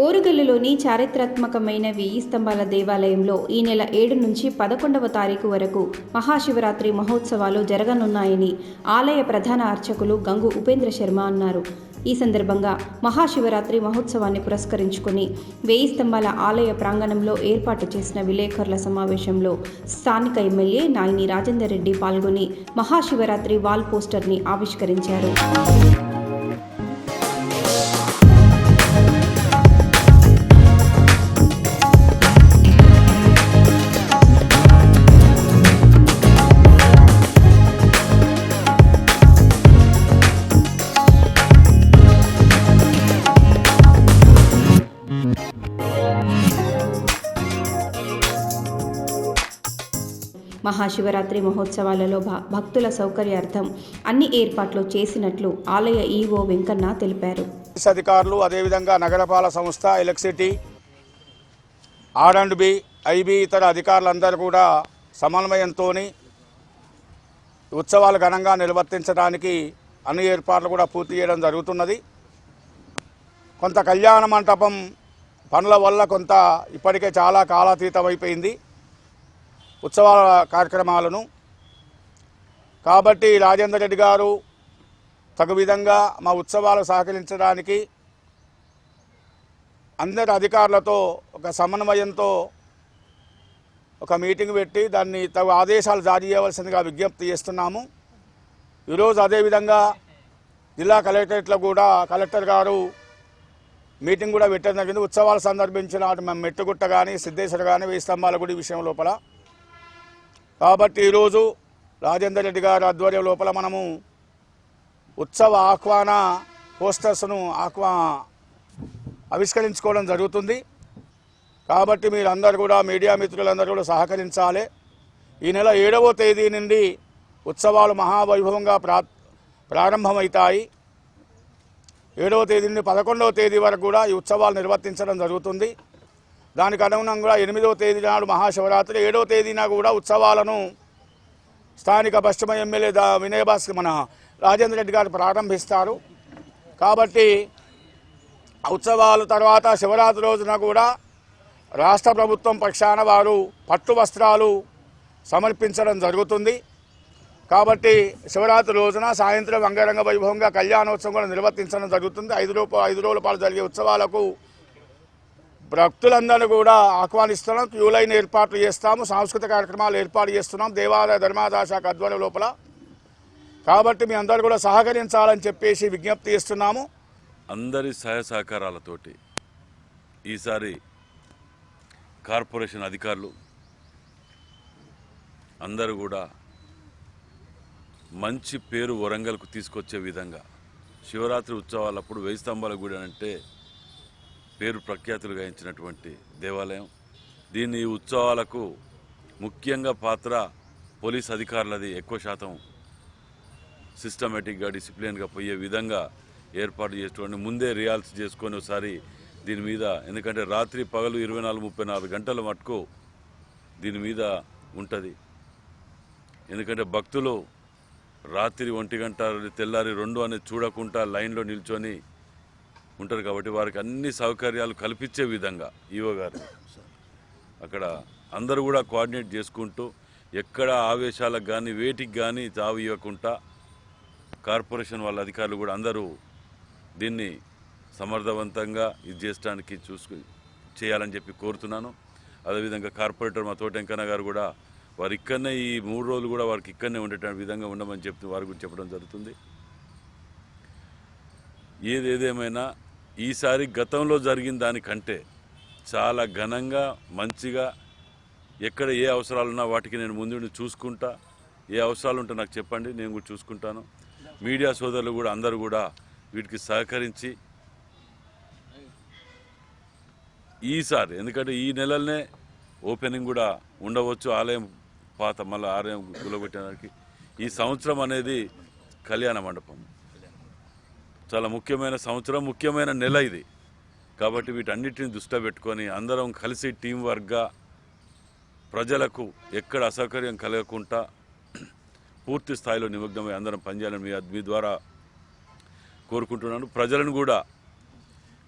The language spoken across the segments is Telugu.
ఓరుగల్లులోని చారిత్రాత్మకమైన వెయ్యి స్తంభాల దేవాలయంలో ఈ నెల 7 నుంచి 11వ తారీఖు వరకు మహాశివరాత్రి మహోత్సవాలు జరగనున్నాయని ఆలయ ప్రధాన అర్చకులు గంగు ఉపేంద్ర శర్మ అన్నారు. ఈ సందర్భంగా మహాశివరాత్రి మహోత్సవాన్ని పురస్కరించుకుని వెయ్యి స్తంభాల ఆలయ ప్రాంగణంలో ఏర్పాటు చేసిన విలేకరుల సమావేశంలో స్థానిక ఎమ్మెల్యే నాయిని రాజేందర్ రెడ్డి పాల్గొని మహాశివరాత్రి వాల్ పోస్టర్ని ఆవిష్కరించారు. మహాశివరాత్రి మహోత్సవాలలో భక్తుల సౌకర్యార్థం అన్ని ఏర్పాట్లు చేసినట్లు ఆలయ ఈవో వెంకన్న తెలిపారు. అధికారులు అదేవిధంగా నగరపాలక సంస్థ, ఎలక్ట్రిసిటీ, R&B, IB ఇతర అధికారులందరూ కూడా సమన్వయంతో ఉత్సవాలు ఘనంగా నిర్వర్తించడానికి అన్ని ఏర్పాట్లు కూడా పూర్తి చేయడం జరుగుతున్నది. కొంత కళ్యాణ మంటపం పనుల వల్ల కొంత ఇప్పటికే చాలా కాలాతీతమైపోయింది ఉత్సవాల కార్యక్రమాలను. కాబట్టి రాజేందర్ రెడ్డి గారు తగు విధంగా మా ఉత్సవాలు సహకరించడానికి అందరి అధికారులతో ఒక సమన్వయంతో ఒక మీటింగ్ పెట్టి దాన్ని తగు ఆదేశాలు జారీ చేయవలసిందిగా విజ్ఞప్తి చేస్తున్నాము. ఈరోజు అదేవిధంగా జిల్లా కలెక్టరేట్లో కూడా కలెక్టర్ గారు మీటింగ్ కూడా పెట్టడం జరిగింది. ఉత్సవాలు సందర్భించిన మెట్టుగుట్ట కానీ, సిద్ధేశ్వర కానీ, వెయ్యి స్తంభాల గుడి విషయం లోపల. కాబట్టి ఈరోజు రాజేందర్ రెడ్డి గారి ఆధ్వర్యం లోపల మనము ఉత్సవ ఆహ్వాన పోస్టర్స్ను ఆవిష్కరించుకోవడం జరుగుతుంది. కాబట్టి మీరందరూ కూడా మీడియా మిత్రులందరూ కూడా సహకరించాలి. ఈ నెల 7వ తేదీ నుండి ఉత్సవాలు మహావైభవంగా ప్రారంభమవుతాయి. 7వ తేదీ నుండి 11వ తేదీ వరకు కూడా ఈ ఉత్సవాలు నిర్వర్తించడం జరుగుతుంది. దానికి అనుగుణంగా 8వ తేదీ నాడు మహాశివరాత్రి, 7వ తేదీన కూడా ఉత్సవాలను స్థానిక పశ్చిమ ఎమ్మెల్యే వినయభాస్కర్ మన రాజేందర్ రెడ్డి గారు ప్రారంభిస్తారు. కాబట్టి ఉత్సవాల తర్వాత శివరాత్రి రోజున కూడా రాష్ట్ర ప్రభుత్వం పక్షాన వారు పట్టు వస్త్రాలు సమర్పించడం జరుగుతుంది. కాబట్టి శివరాత్రి రోజున సాయంత్రం అంగరంగ వైభవంగా కళ్యాణోత్సవం కూడా నిర్వర్తించడం జరుగుతుంది. 5 రోజుల పాటు జరిగే ఉత్సవాలకు భక్తులందరూ కూడా ఆహ్వానిస్తున్నాం. క్యూ లైన్ ఏర్పాట్లు చేస్తాము, సాంస్కృతిక కార్యక్రమాలు ఏర్పాటు చేస్తున్నాం దేవాదాయ ధర్మాదాయ శాఖ ఆధ్వర్యం లోపల. కాబట్టి మీ అందరూ కూడా సహకరించాలని చెప్పేసి విజ్ఞప్తి చేస్తున్నాము. అందరి సహాయ సహకారాలతోటి ఈసారి కార్పొరేషన్ అధికారులు అందరూ కూడా మంచి పేరు వరంగల్కు తీసుకొచ్చే విధంగా శివరాత్రి ఉత్సవాలప్పుడు వెయ్యి స్తంభాల గుడి అంటే పేరు ప్రఖ్యాతులు గాయించినటువంటి దేవాలయం. దీన్ని ఉత్సవాలకు ముఖ్యంగా పాత్ర పోలీస్ అధికారులది ఎక్కువ శాతం సిస్టమేటిక్గా డిసిప్లిన్గా పోయే విధంగా ఏర్పాటు చేసుకొని ముందే రియాల్స్ చేసుకొని ఒకసారి దీని మీద, ఎందుకంటే రాత్రి పగలు 24-34 గంటల మటుకు దీని మీద ఉంటుంది. ఎందుకంటే భక్తులు రాత్రి 1 గంట తెల్లారి 2 అనేది చూడకుండా లైన్లో నిల్చొని ఉంటారు. కాబట్టి వారికి అన్ని సౌకర్యాలు కల్పించే విధంగా ఈవో గారు అక్కడ అందరూ కూడా కోఆర్డినేట్ చేసుకుంటూ ఎక్కడ ఆవేశాలకు కానీ వేటికి కానీ తావు ఇవ్వకుండా కార్పొరేషన్ వాళ్ళ అధికారులు కూడా అందరూ దీన్ని సమర్థవంతంగా ఇది చేయడానికి చేయాలని చెప్పి కోరుతున్నాను. అదేవిధంగా కార్పొరేటర్ మా తోటెంకన్న గారు కూడా వారు ఇక్కడనే ఈ 3 రోజులు కూడా వారికి ఇక్కడనే ఉండేటువంటి విధంగా ఉండమని చెప్తూ వారి గురించి చెప్పడం జరుగుతుంది. ఏదేమైనా ఈసారి గతంలో జరిగిన దానికంటే చాలా ఘనంగా మంచిగా ఎక్కడ ఏ అవసరాలున్నా వాటికి నేను ముందు చూసుకుంటా. ఏ అవసరాలు ఉంటే నాకు చెప్పండి, నేను కూడా చూసుకుంటాను. మీడియా సోదరులు కూడా అందరూ కూడా వీటికి సహకరించి ఈసారి, ఎందుకంటే ఈ నెలలనే ఓపెనింగ్ కూడా ఉండవచ్చు ఆలయం మళ్ళీ ఆలయం కూలగొట్టడానికి. ఈ సంవత్సరం అనేది కళ్యాణ మండపం చాలా ముఖ్యమైన సంవత్సరం, ముఖ్యమైన నెల ఇది. కాబట్టి వీటన్నిటిని దృష్టిలో పెట్టుకొని అందరం కలిసి టీం వర్క్గా ప్రజలకు ఎక్కడ అసౌకర్యం కలగకుండా పూర్తి స్థాయిలో నిమగ్నమై అందరం పనిచేయాలని మీ ద్వారా కోరుకుంటున్నాను. ప్రజలను కూడా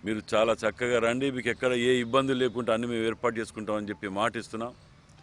మీరు చాలా చక్కగా రండి, మీకు ఎక్కడ ఏ ఇబ్బంది లేకుండా అన్ని మేము ఏర్పాటు చేసుకుంటామని చెప్పి మాట ఇస్తున్నాం.